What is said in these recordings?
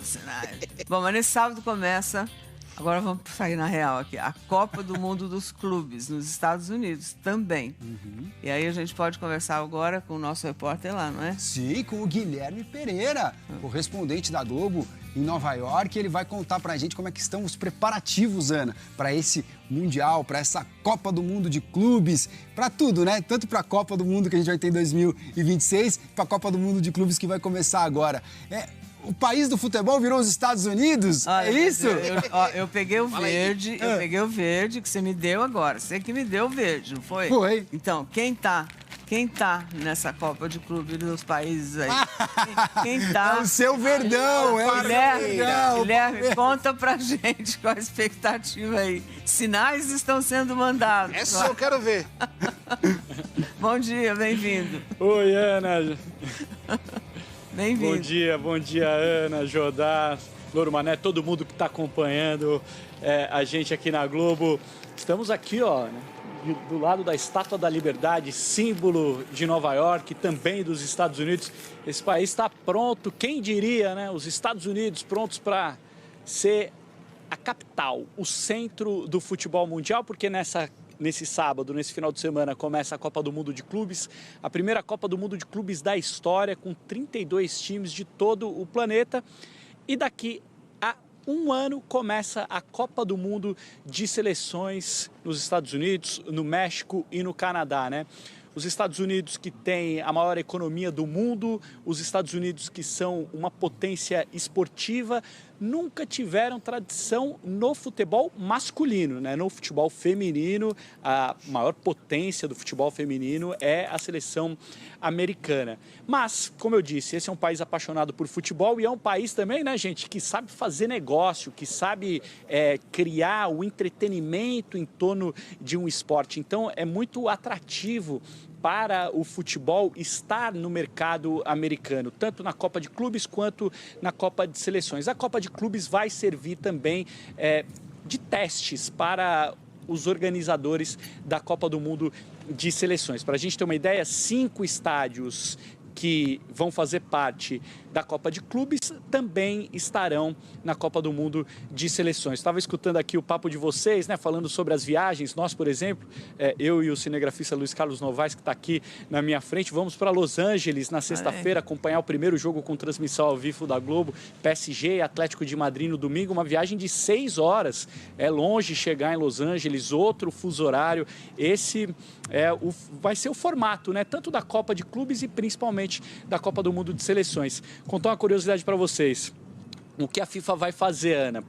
Sinais. Bom, mas nesse sábado começa... Agora vamos sair na real aqui. A Copa do Mundo dos Clubes, nos Estados Unidos também. E aí a gente pode conversar agora com o nosso repórter lá, não é? Sim, com o Guilherme Pereira, correspondente da Globo em Nova York. Ele vai contar pra gente como é que estão os preparativos, Ana, para esse Mundial, para essa Copa do Mundo de Clubes, para tudo, né? Tanto para a Copa do Mundo que a gente vai ter em 2026, para a Copa do Mundo de Clubes que vai começar agora. O país do futebol virou os Estados Unidos? Olha, é isso? Eu peguei o verde, que você me deu agora. Você que me deu o verde, não foi? Foi. Então, quem tá nessa Copa de Clube dos países aí? Quem tá? É o seu Verdão, Guilherme, conta pra gente qual a expectativa aí. Sinais estão sendo mandados. Essa eu quero ver. Bom dia, bem-vindo. Oi, Ana. Bem-vindo. Bom dia, Ana, Jodá, Louro Mané, todo mundo que está acompanhando a gente aqui na Globo. Estamos aqui, ó, né, do lado da Estátua da Liberdade, símbolo de Nova York, também dos Estados Unidos. Esse país está pronto, quem diria, né? Os Estados Unidos prontos para ser a capital, o centro do futebol mundial, porque nesse sábado, nesse final de semana, começa a Copa do Mundo de Clubes, a primeira Copa do Mundo de Clubes da história, com 32 times de todo o planeta. E daqui a um ano começa a Copa do Mundo de Seleções nos Estados Unidos, no México e no Canadá, né? Os Estados Unidos, que tem a maior economia do mundo, os Estados Unidos, que são uma potência esportiva, nunca tiveram tradição no futebol masculino, né? No futebol feminino, a maior potência do futebol feminino é a seleção americana. Mas, como eu disse, esse é um país apaixonado por futebol e é um país também, né, gente, que sabe fazer negócio, que sabe criar o entretenimento em torno de um esporte. Então, é muito atrativo para o futebol estar no mercado americano, tanto na Copa de Clubes quanto na Copa de Seleções. A Copa de Clubes vai servir também de testes para os organizadores da Copa do Mundo de Seleções. Para a gente ter uma ideia, 5 estádios que vão fazer parte da Copa de Clubes também estarão na Copa do Mundo de Seleções. Estava escutando aqui o papo de vocês, né, falando sobre as viagens. Nós, por exemplo, eu e o cinegrafista Luiz Carlos Novaes, que está aqui na minha frente, vamos para Los Angeles na sexta-feira acompanhar o primeiro jogo com transmissão ao vivo da Globo, PSG e Atlético de Madrid no domingo, uma viagem de 6 horas. É longe chegar em Los Angeles, outro fuso horário. Esse vai ser o formato, né, tanto da Copa de Clubes e principalmente da Copa do Mundo de Seleções. Contar uma curiosidade para vocês. O que a FIFA vai fazer, Ana,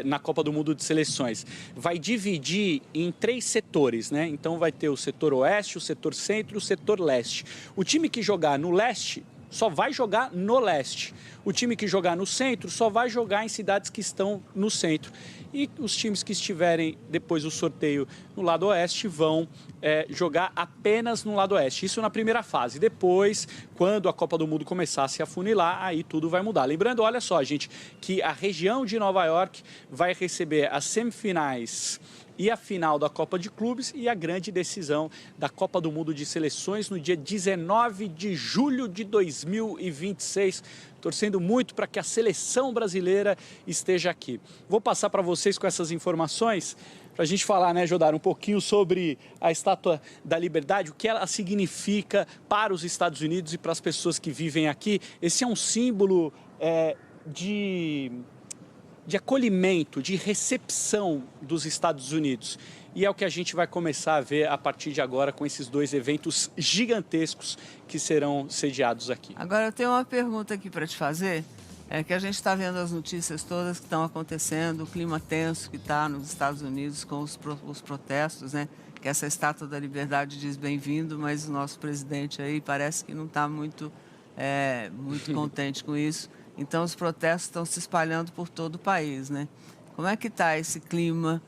na Copa do Mundo de Seleções? Vai dividir em 3 setores, né? Então vai ter o setor oeste, o setor centro e o setor leste. O time que jogar no leste só vai jogar no leste. O time que jogar no centro só vai jogar em cidades que estão no centro. E os times que estiverem depois do sorteio no lado oeste vão jogar apenas no lado oeste. Isso na primeira fase. Depois, quando a Copa do Mundo começar a se afunilar, aí tudo vai mudar. Lembrando, olha só, gente, que a região de Nova York vai receber as semifinais e a final da Copa de Clubes e a grande decisão da Copa do Mundo de Seleções no dia 19 de julho de 2026. Torcendo muito para que a seleção brasileira esteja aqui. Vou passar para vocês com essas informações, para a gente falar, né, Jodar, um pouquinho sobre a Estátua da Liberdade, o que ela significa para os Estados Unidos e para as pessoas que vivem aqui. Esse é um símbolo de acolhimento, de recepção dos Estados Unidos. E é o que a gente vai começar a ver a partir de agora com esses 2 eventos gigantescos que serão sediados aqui. Agora, eu tenho uma pergunta aqui para te fazer. É que a gente está vendo as notícias todas que estão acontecendo, o clima tenso que está nos Estados Unidos com os protestos, né? Que essa Estátua da Liberdade diz bem-vindo, mas o nosso presidente aí parece que não está muito contente com isso. Então, os protestos estão se espalhando por todo o país, né? Como é que está esse clima?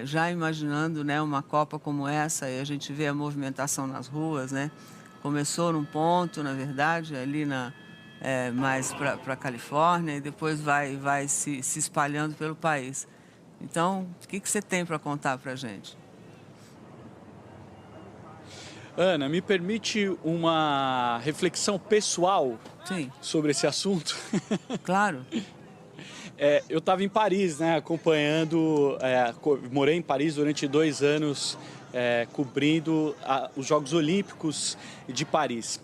Já imaginando, né, uma Copa como essa, e a gente vê a movimentação nas ruas, né? Começou num ponto, na verdade, ali mais para a Califórnia, e depois vai se espalhando pelo país. Então, o que você tem para contar para a gente? Ana, me permite uma reflexão pessoal Sim. sobre esse assunto? Claro. Eu estava em Paris, né, acompanhando, morei em Paris durante 2 anos, cobrindo os Jogos Olímpicos de Paris.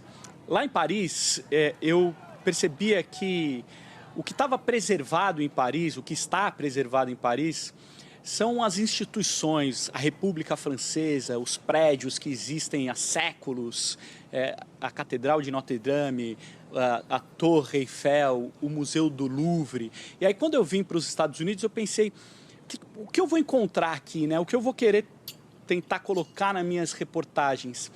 Lá em Paris, eu percebia que o que estava preservado em Paris, o que está preservado em Paris, são as instituições, a República Francesa, os prédios que existem há séculos, a Catedral de Notre-Dame, a Torre Eiffel, o Museu do Louvre. E aí, quando eu vim para os Estados Unidos, eu pensei, o que eu vou encontrar aqui, né? O que eu vou querer tentar colocar nas minhas reportagens?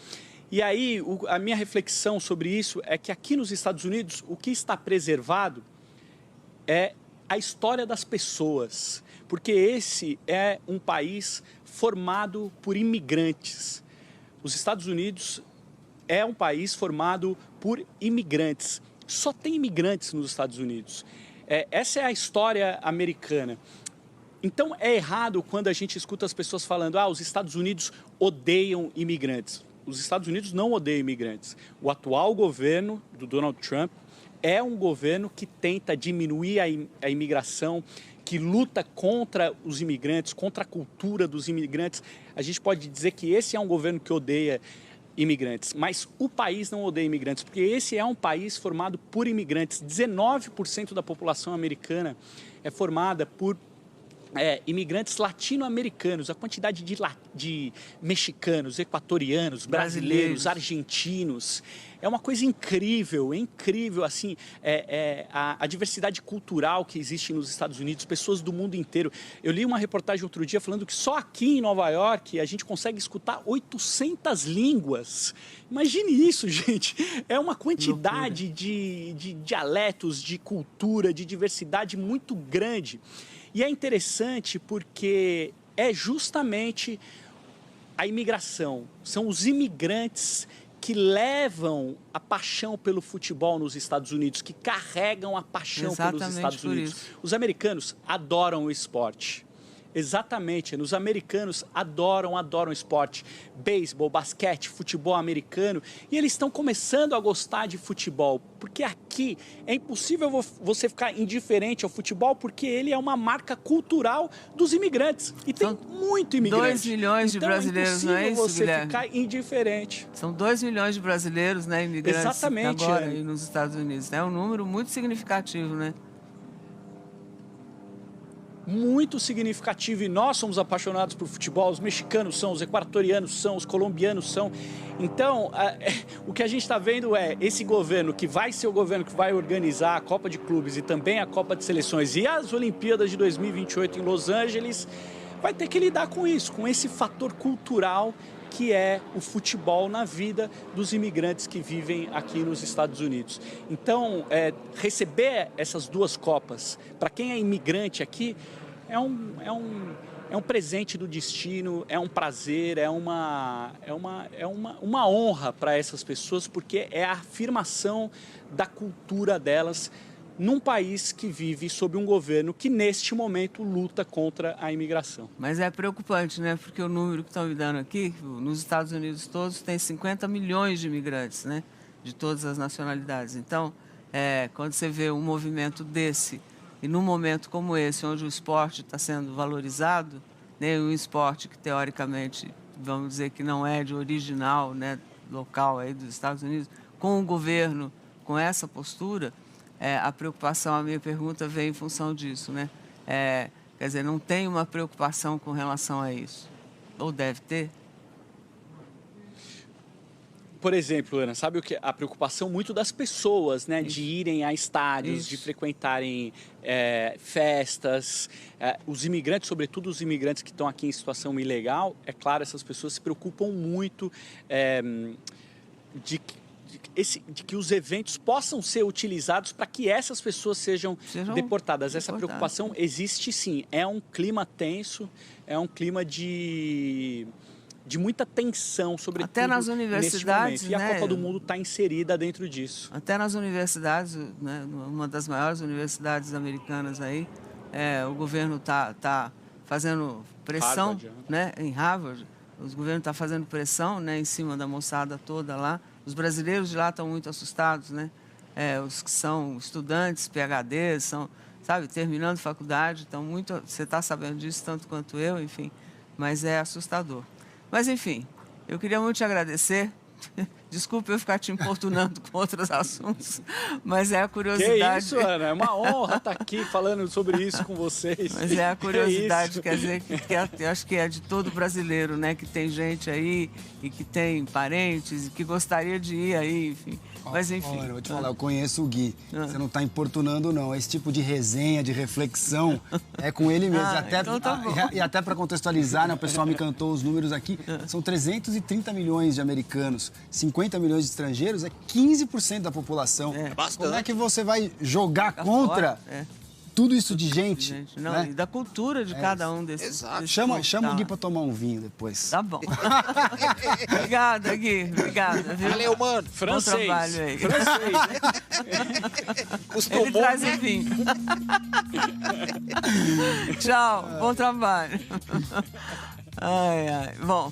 E aí, a minha reflexão sobre isso é que aqui nos Estados Unidos, o que está preservado é a história das pessoas, porque esse é um país formado por imigrantes. Os Estados Unidos é um país formado por imigrantes. Só tem imigrantes nos Estados Unidos. Essa é a história americana. Então, é errado quando a gente escuta as pessoas falando: os Estados Unidos odeiam imigrantes. Os Estados Unidos não odeiam imigrantes. O atual governo do Donald Trump é um governo que tenta diminuir a imigração, que luta contra os imigrantes, contra a cultura dos imigrantes. A gente pode dizer que esse é um governo que odeia imigrantes, mas o país não odeia imigrantes, porque esse é um país formado por imigrantes. 19% da população americana é formada por imigrantes latino-americanos. A quantidade de mexicanos, equatorianos, brasileiros, argentinos, é uma coisa incrível, assim, a diversidade cultural que existe nos Estados Unidos, pessoas do mundo inteiro. Eu li uma reportagem outro dia falando que só aqui em Nova York a gente consegue escutar 800 línguas. Imagine isso, gente. É uma quantidade de dialetos, de cultura, de diversidade muito grande. E é interessante porque é justamente a imigração, são os imigrantes que levam a paixão pelo futebol nos Estados Unidos, que carregam a paixão pelos Estados Unidos. Os americanos adoram o esporte. Exatamente, os americanos adoram esporte, beisebol, basquete, futebol americano, e eles estão começando a gostar de futebol, porque aqui é impossível você ficar indiferente ao futebol, porque ele é uma marca cultural dos imigrantes, e tem muito imigrante. 2 milhões de brasileiros, não é isso, você Guilherme? ficar indiferente. São 2 milhões de brasileiros, né, imigrantes. Exatamente, agora aí nos Estados Unidos. É um número muito significativo, né? Muito significativo, e nós somos apaixonados por futebol, os mexicanos são, os equatorianos são, os colombianos são. Então, o que a gente está vendo é esse governo, que vai ser o governo que vai organizar a Copa de Clubes e também a Copa de Seleções e as Olimpíadas de 2028 em Los Angeles, vai ter que lidar com isso, com esse fator cultural que é o futebol na vida dos imigrantes que vivem aqui nos Estados Unidos. Então, receber essas 2 Copas, para quem é imigrante aqui, é um presente do destino, é um prazer, é uma honra para essas pessoas, porque é a afirmação da cultura delas num país que vive sob um governo que, neste momento, luta contra a imigração. Mas é preocupante, né? Porque o número que estão me dando aqui, nos Estados Unidos todos, tem 50 milhões de imigrantes, né? De todas as nacionalidades. Então, quando você vê um movimento desse, e num momento como esse, onde o esporte está sendo valorizado, né? Um esporte que, teoricamente, vamos dizer que não é de original, né? Local aí dos Estados Unidos, com o governo, com essa postura, a preocupação, a minha pergunta vem em função disso, né? Quer dizer, não tem uma preocupação com relação a isso? Ou deve ter? Por exemplo, Ana, sabe o que? A preocupação muito das pessoas, né? De irem a estádios, de frequentarem festas. Os imigrantes, sobretudo os imigrantes que estão aqui em situação ilegal, é claro, essas pessoas se preocupam muito de que os eventos possam ser utilizados para que essas pessoas sejam deportadas. Essa preocupação existe, sim. É um clima tenso, é um clima de muita tensão, sobretudo até nas universidades, neste momento. E a Copa do Mundo está inserida dentro disso. Até nas universidades, né, uma das maiores universidades americanas aí, o governo está fazendo pressão, Harvard, né, em Harvard, o governo está fazendo pressão, né, em cima da moçada toda lá. Os brasileiros de lá estão muito assustados, né? Os que são estudantes, PhDs, sabe, terminando faculdade. Então, você está sabendo disso tanto quanto eu, enfim, mas é assustador. Mas, enfim, eu queria muito te agradecer. Desculpe eu ficar te importunando com outros assuntos, mas é a curiosidade. Que isso, Ana, é uma honra estar aqui falando sobre isso com vocês. Mas é a curiosidade, quer dizer, eu acho que é de todo brasileiro, né? Que tem gente aí e que tem parentes e que gostaria de ir aí, enfim. Mas enfim. Ana, vou te falar, eu conheço o Gui. Você não está importunando, não. Esse tipo de resenha, de reflexão, é com ele mesmo. Então tá bom. E até para contextualizar, né, o pessoal me cantou os números aqui. São 330 milhões de americanos, 50 milhões de estrangeiros, é 15% da população. Como é que você vai jogar contra tudo isso de gente? Não, né? E da cultura de cada um desses. Exato. Chama o Gui para tomar um vinho depois. Tá bom. Obrigada, Gui. Obrigada. Viu? Valeu, mano. Francês. Bom trabalho aí. Francês, né? Customou. Ele traz o vinho. Tchau. Bom trabalho. Ai, ai. Bom.